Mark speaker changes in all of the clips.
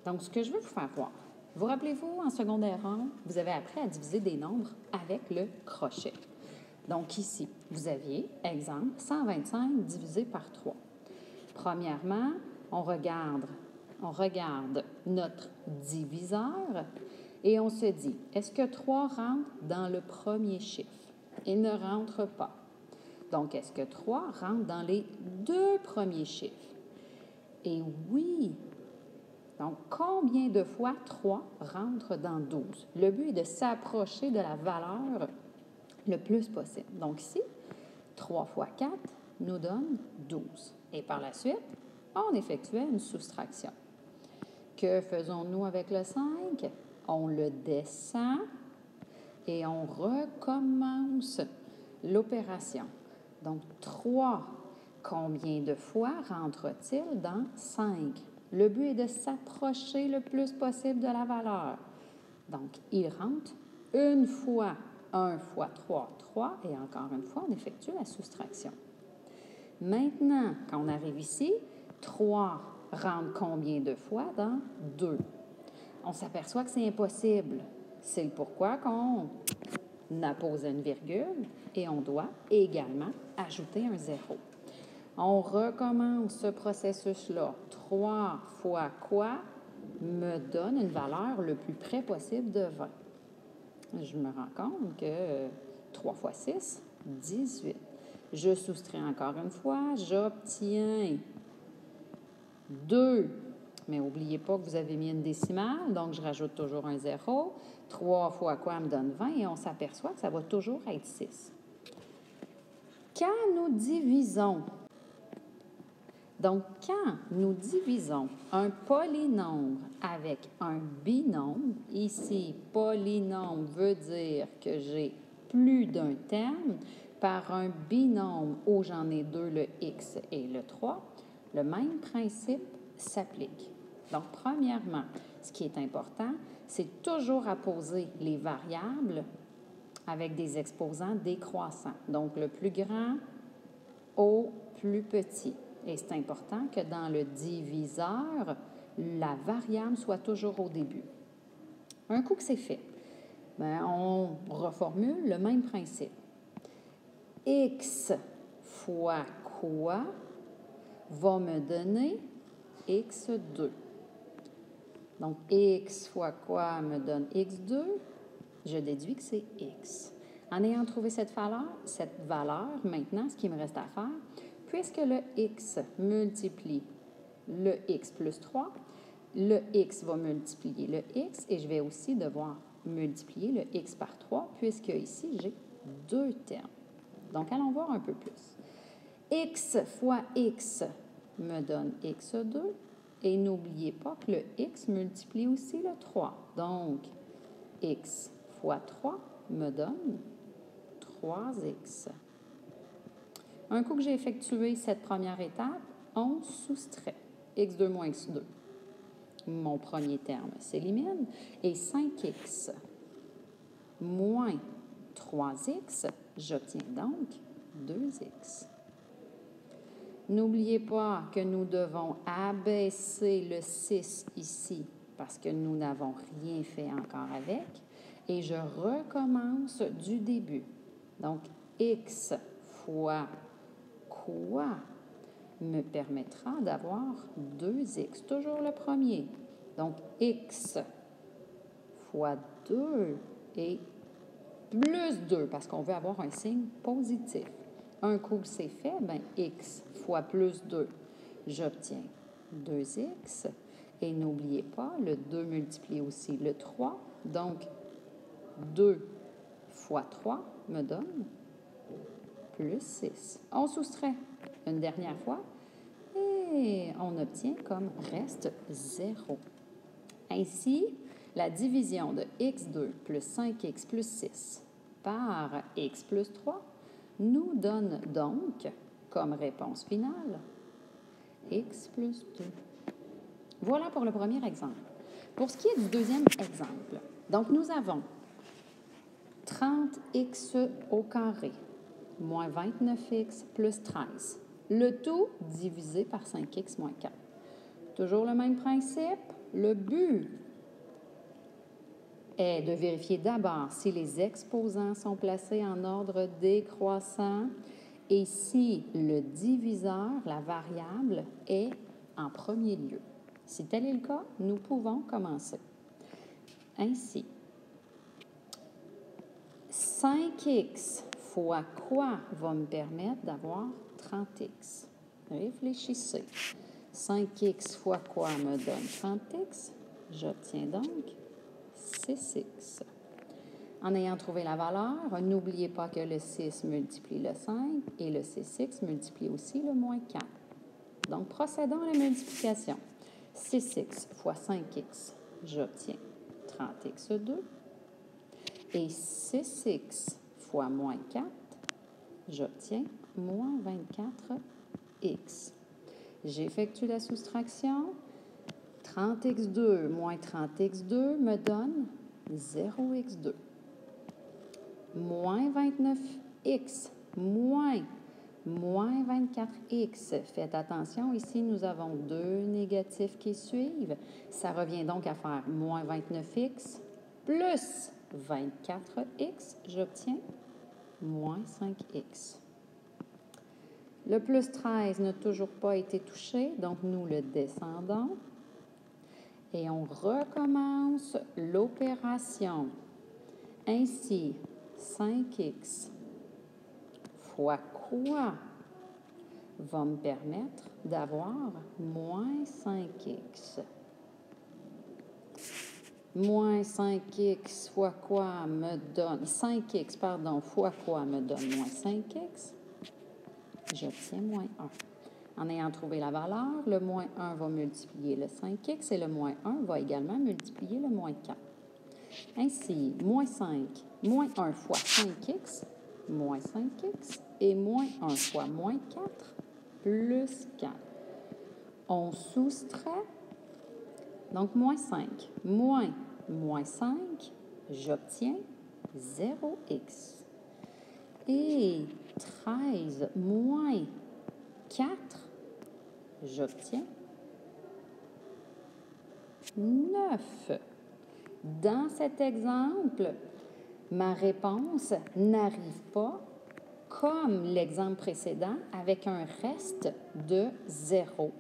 Speaker 1: Donc, ce que je veux vous faire voir, vous rappelez-vous, en secondaire 1, vous avez appris à diviser des nombres avec le crochet. Donc, ici, vous aviez, exemple, 125 divisé par 3. Premièrement, on regarde notre diviseur et on se dit, est-ce que 3 rentre dans le premier chiffre? Il ne rentre pas. Donc, est-ce que 3 rentre dans les 2 premiers chiffres? Et oui! Donc, combien de fois 3 rentre dans 12? Le but est de s'approcher de la valeur le plus possible. Donc, ici, 3 fois 4 nous donne 12. Et par la suite, on effectuait une soustraction. Que faisons-nous avec le 5? On le descend et on recommence l'opération. Donc, 3, combien de fois rentre-t-il dans 5? Le but est de s'approcher le plus possible de la valeur. Donc, il rentre une fois. 1 fois 3, 3. Et encore une fois, on effectue la soustraction. Maintenant, quand on arrive ici, 3 rentre combien de fois dans 2? On s'aperçoit que c'est impossible. C'est le pourquoi qu'on appose une virgule et on doit également ajouter un 0. On recommence ce processus-là. 3 fois quoi me donne une valeur le plus près possible de 20? Je me rends compte que 3 fois 6, 18. Je soustrais encore une fois, j'obtiens 2. Mais n'oubliez pas que vous avez mis une décimale, donc je rajoute toujours un 0. 3 fois quoi me donne 20 et on s'aperçoit que ça va toujours être 6. Quand nous divisons un polynôme avec un binôme, ici, polynôme veut dire que j'ai plus d'un terme, par un binôme où j'en ai 2, le x et le 3, le même principe s'applique. Donc, premièrement, ce qui est important, c'est toujours apposer les variables avec des exposants décroissants. Donc, le plus grand au plus petit. Et c'est important que dans le diviseur, la variable soit toujours au début. Un coup que c'est fait, on reformule le même principe. X fois quoi va me donner x2. Donc, x fois quoi me donne x2? Je déduis que c'est x. En ayant trouvé cette valeur, maintenant, ce qu'il me reste à faire, puisque le x multiplie le x plus 3, le x va multiplier le x et je vais aussi devoir multiplier le x par 3, puisque ici, j'ai 2 termes. Donc, allons voir un peu plus. X fois x me donne x2 et n'oubliez pas que le x multiplie aussi le 3. Donc, x fois 3 me donne 3x. Un coup que j'ai effectué cette première étape, on soustrait x2 moins x2. Mon premier terme s'élimine et 5x moins 3x, j'obtiens donc 2x. N'oubliez pas que nous devons abaisser le 6 ici parce que nous n'avons rien fait encore avec. Et je recommence du début. Donc, x fois quoi me permettra d'avoir 2x, toujours le premier. Donc, x fois 2 et plus 2, parce qu'on veut avoir un signe positif. Un coup que c'est fait, x fois plus 2, j'obtiens 2x. Et n'oubliez pas, le 2 multiplie aussi le 3. Donc, 2 fois 3 me donne plus 6. On soustrait une dernière fois et on obtient comme reste 0. Ainsi, la division de x2 plus 5x plus 6 par x plus 3 nous donne donc comme réponse finale x plus 2. Voilà pour le premier exemple. Pour ce qui est du deuxième exemple, donc nous avons 30x au carré moins 29x plus 13. Le tout divisé par 5x moins 4. Toujours le même principe. Le but est de vérifier d'abord si les exposants sont placés en ordre décroissant et si le diviseur, la variable, est en premier lieu. Si tel est le cas, nous pouvons commencer. Ainsi, 5x fois quoi va me permettre d'avoir 30x? Réfléchissez. 5x fois quoi me donne 30x? J'obtiens donc 6x. En ayant trouvé la valeur, n'oubliez pas que le 6 multiplie le 5 et le 6x multiplie aussi le moins 4. Donc, procédons à la multiplication. 6x fois 5x, j'obtiens 30x2. Et 6x fois moins 4, j'obtiens moins 24x. J'effectue la soustraction. 30x2 moins 30x2 me donne 0x2. Moins 29x moins 24x. Faites attention, ici, nous avons deux négatifs qui suivent. Ça revient donc à faire moins 29x plus 24x. J'obtiens moins 5x. Le plus 13 n'a toujours pas été touché, donc nous le descendons. Et on recommence l'opération. Ainsi, 5x fois quoi va me permettre d'avoir moins 5x. Moins 5x fois quoi me donne... 5x, pardon, fois quoi me donne moins 5x? J'obtiens moins 1. En ayant trouvé la valeur, le moins 1 va multiplier le 5x et le moins 1 va également multiplier le moins 4. Ainsi, moins 5, moins 1 fois 5x, moins 5x, et moins 1 fois moins 4, plus 4. On soustrait, donc moins 5, moins 5, j'obtiens 0x. Et 13 moins 4, j'obtiens 9. Dans cet exemple, ma réponse n'arrive pas comme l'exemple précédent avec un reste de 0,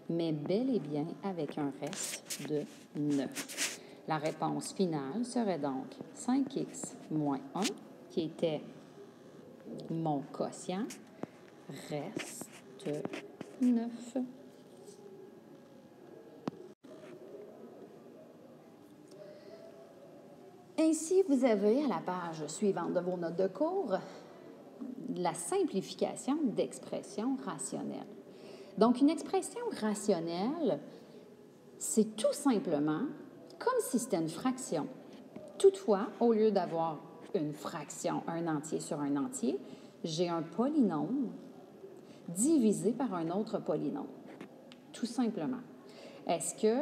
Speaker 1: mais bel et bien avec un reste de 9. La réponse finale serait donc 5x moins 1, qui était mon quotient, reste 9. Ainsi, vous avez à la page suivante de vos notes de cours la simplification d'expressions rationnelles. Donc, une expression rationnelle, c'est tout simplement comme si c'était une fraction. Toutefois, au lieu d'avoir une fraction, un entier sur un entier, j'ai un polynôme divisé par un autre polynôme. Tout simplement. Est-ce que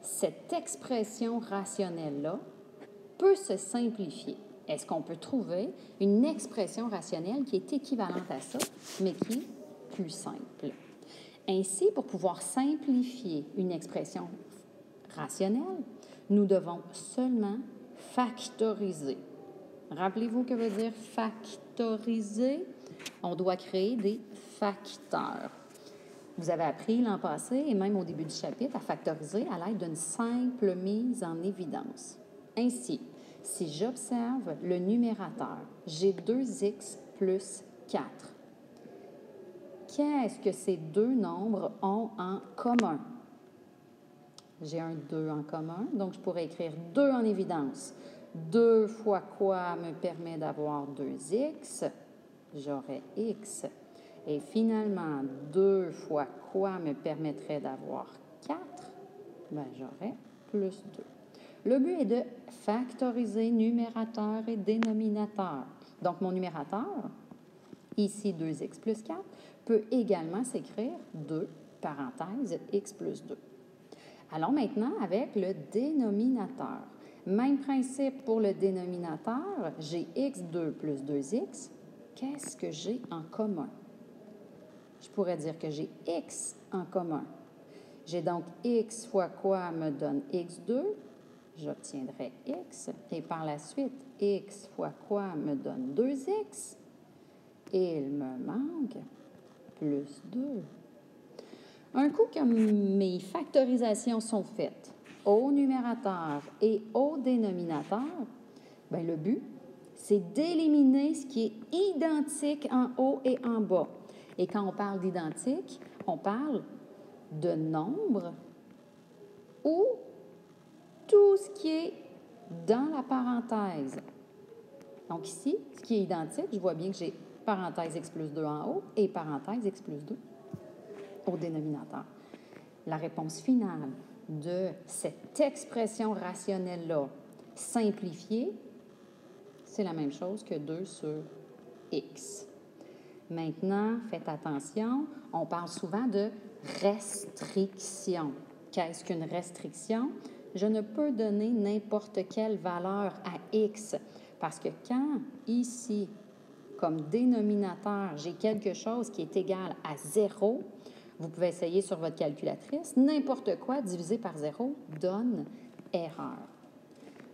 Speaker 1: cette expression rationnelle-là peut se simplifier? Est-ce qu'on peut trouver une expression rationnelle qui est équivalente à ça, mais qui est plus simple? Ainsi, pour pouvoir simplifier une expression rationnelle, nous devons seulement factoriser. Rappelez-vous que veut dire factoriser? On doit créer des facteurs. Vous avez appris l'an passé, et même au début du chapitre, à factoriser à l'aide d'une simple mise en évidence. Ainsi, si j'observe le numérateur, j'ai 2x plus 4. Qu'est-ce que ces deux nombres ont en commun? J'ai un 2 en commun, donc je pourrais écrire 2 en évidence. 2 fois quoi me permet d'avoir 2x? J'aurai x. Et finalement, 2 fois quoi me permettrait d'avoir 4? Bien, j'aurai plus 2. Le but est de factoriser numérateur et dénominateur. Donc, mon numérateur, ici 2x plus 4, peut également s'écrire 2, parenthèse, x plus 2. Allons maintenant avec le dénominateur. Même principe pour le dénominateur, j'ai x2 plus 2x. Qu'est-ce que j'ai en commun? Je pourrais dire que j'ai x en commun. J'ai donc x fois quoi me donne x2. J'obtiendrai x. Et par la suite, x fois quoi me donne 2x. Et il me manque plus 2. Un coup que mes factorisations sont faites au numérateur et au dénominateur, bien, le but, c'est d'éliminer ce qui est identique en haut et en bas. Et quand on parle d'identique, on parle de nombre ou tout ce qui est dans la parenthèse. Donc ici, ce qui est identique, je vois bien que j'ai parenthèse x plus 2 en haut et parenthèse x plus 2 au dénominateur. La réponse finale de cette expression rationnelle-là simplifiée, c'est la même chose que 2 sur x. Maintenant, faites attention, on parle souvent de restriction. Qu'est-ce qu'une restriction? Je ne peux donner n'importe quelle valeur à x parce que quand ici, comme dénominateur, j'ai quelque chose qui est égal à 0, vous pouvez essayer sur votre calculatrice, n'importe quoi divisé par 0 donne erreur.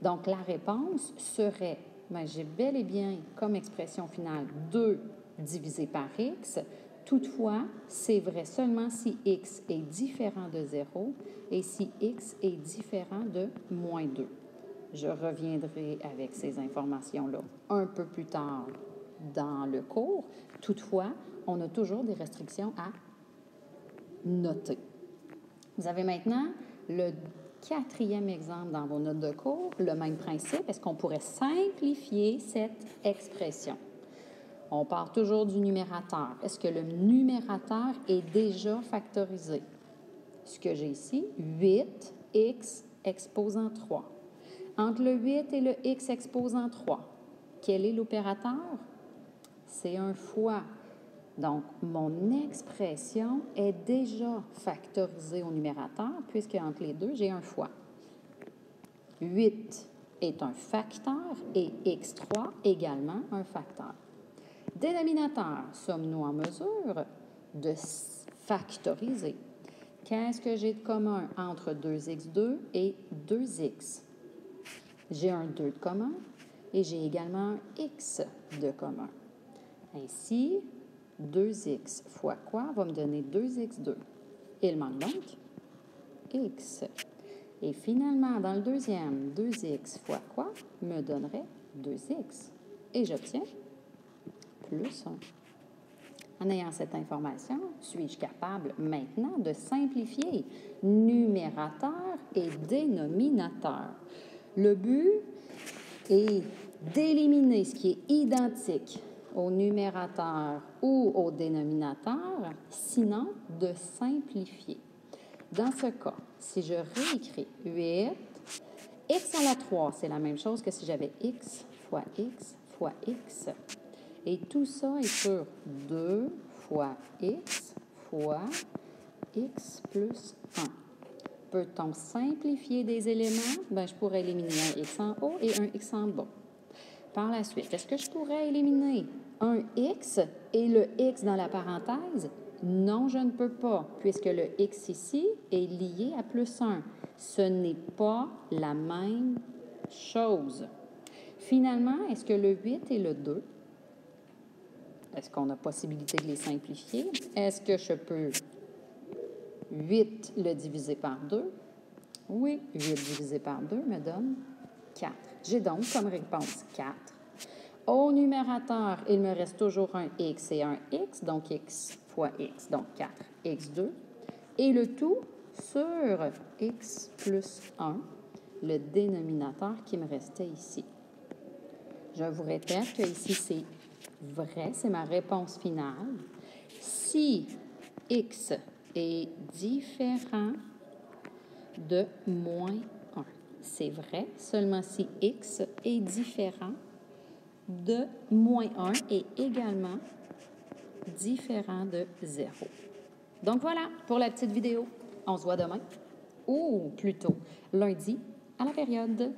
Speaker 1: Donc, la réponse serait, bien, j'ai bel et bien comme expression finale 2 divisé par x. Toutefois, c'est vrai seulement si x est différent de 0 et si x est différent de moins 2. Je reviendrai avec ces informations-là un peu plus tard dans le cours. Toutefois, on a toujours des restrictions à noter. Vous avez maintenant le 4e exemple dans vos notes de cours, le même principe. Est-ce qu'on pourrait simplifier cette expression? On part toujours du numérateur. Est-ce que le numérateur est déjà factorisé? Ce que j'ai ici, 8x exposant 3. Entre le 8 et le x exposant 3, quel est l'opérateur? C'est un fois. Donc, mon expression est déjà factorisée au numérateur, puisque entre les deux, j'ai un fois. 8 est un facteur et x3 également un facteur. Dénominateur, sommes-nous en mesure de factoriser? Qu'est-ce que j'ai de commun entre 2x2 et 2x? J'ai un 2 de commun et j'ai également un x de commun. Ainsi, 2x fois quoi va me donner 2x2? Il manque donc x. Et finalement, dans le deuxième, 2x fois quoi me donnerait 2x? Et j'obtiens plus 1. En ayant cette information, suis-je capable maintenant de simplifier numérateur et dénominateur? Le but est d'éliminer ce qui est identique au numérateur ou au dénominateur, sinon de simplifier. Dans ce cas, si je réécris 8, x à la 3, c'est la même chose que si j'avais x fois x fois x. Et tout ça est sur 2 fois x plus 1. Peut-on simplifier des éléments? Bien, je pourrais éliminer un x en haut et un x en bas. Par la suite, est-ce que je pourrais éliminer un x et le x dans la parenthèse? Non, je ne peux pas, puisque le x ici est lié à plus 1. Ce n'est pas la même chose. Finalement, est-ce que le 8 et le 2, est-ce qu'on a possibilité de les simplifier? Est-ce que je peux 8 le diviser par 2? Oui, 8 divisé par 2 me donne 4. J'ai donc comme réponse 4. Au numérateur, il me reste toujours un x et un x, donc x fois x, donc 4, x2. Et le tout sur x plus 1, le dénominateur qui me restait ici. Je vous répète que ici, c'est vrai, c'est ma réponse finale. Si x est différent de moins 1, c'est vrai, seulement si x est différent de moins 1 et également différent de 0. Donc voilà pour la petite vidéo. On se voit demain, ou plutôt lundi, à la période